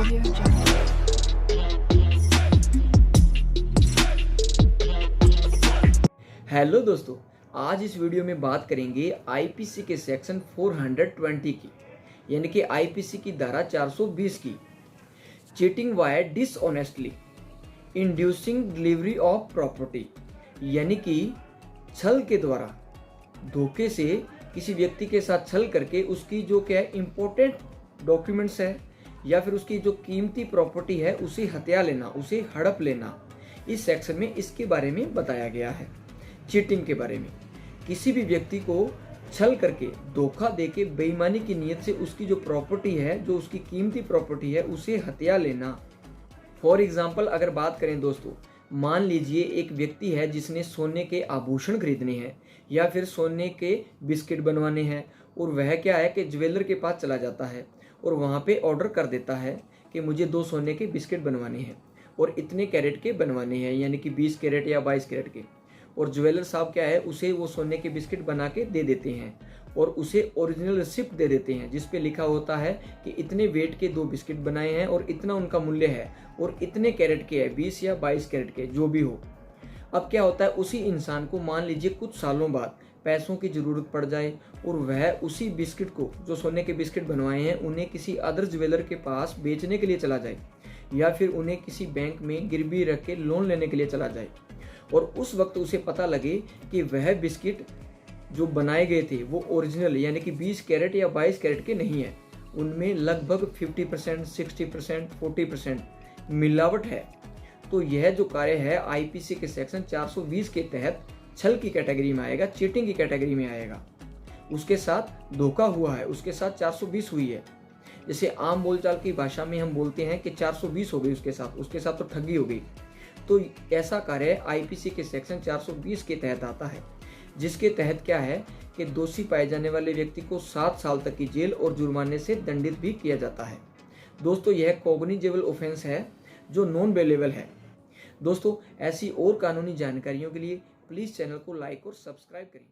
Audio Jungle. Hello दोस्तों, आज इस वीडियो में बात करेंगे आईपीसी के सेक्शन 420 की, यानी कि आईपीसी की धारा 420 की, cheating via dishonestly inducing delivery of property, यानी कि छल के द्वारा, धोखे से किसी व्यक्ति के साथ छल करके उसकी जो क्या है इम्पोर्टेंट डॉक्यूमेंट्स है या फिर उसकी जो कीमती प्रॉपर्टी है उसे हथिया लेना, उसे हड़प लेना। इस सेक्शन में इसके बारे में बताया गया है। चीटिंग के बारे में, किसी भी व्यक्ति को छल करके, धोखा देके, बेईमानी की नीयत से उसकी जो प्रॉपर्टी है, जो उसकी कीमती प्रॉपर्टी है, उसे हथिया लेना। फॉर एग्जाम्पल अगर बात करें दोस्तों, मान लीजिए एक व्यक्ति है जिसने सोने के आभूषण खरीदने हैं या फिर सोने के बिस्किट बनवाने हैं, और वह क्या है कि ज्वेलर के पास चला जाता है और वहाँ पे ऑर्डर कर देता है कि मुझे 2 सोने के बिस्किट बनवाने हैं और इतने कैरेट के बनवाने हैं, यानी कि 20 कैरेट या 22 कैरेट के। और ज्वेलर साहब क्या है, उसे वो सोने के बिस्किट बना के दे देते हैं और उसे ओरिजिनल रिसिप्ट दे देते हैं जिस पे लिखा होता है कि इतने वेट के 2 बिस्किट बनाए हैं और इतना उनका मूल्य है और इतने कैरेट के है, 20 या 22 कैरेट के जो भी हो। अब क्या होता है, उसी इंसान को मान लीजिए कुछ सालों बाद पैसों की ज़रूरत पड़ जाए और वह उसी बिस्किट को, जो सोने के बिस्किट बनवाए हैं, उन्हें किसी अदर ज्वेलर के पास बेचने के लिए चला जाए या फिर उन्हें किसी बैंक में गिरवी रख के लोन लेने के लिए चला जाए, और उस वक्त उसे पता लगे कि वह बिस्किट जो बनाए गए थे वो ओरिजिनल, यानी कि 20 कैरेट या 22 कैरेट के नहीं है, उनमें लगभग 50%, 60%, 40% मिलावट है, तो यह जो कार्य है आईपीसी के सेक्शन 420 के तहत छल की कैटेगरी में आएगा, चीटिंग की कैटेगरी में आएगा। उसके साथ धोखा हुआ है, उसके साथ 420 हुई है। जैसे आम बोलचाल की भाषा में हम बोलते हैं कि 420 हो गई उसके साथ तो ठगी हो गई। तो ऐसा कार्य आईपीसी के सेक्शन 420 के तहत आता है, जिसके तहत क्या है कि दोषी पाए जाने वाले व्यक्ति को 7 साल तक की जेल और जुर्माने से दंडित भी किया जाता है। दोस्तों, यह कॉग्निजेबल ऑफेंस है जो नॉन बेलेबल है। दोस्तों, ऐसी और कानूनी जानकारियों के लिए प्लीज़ चैनल को लाइक और सब्सक्राइब करें।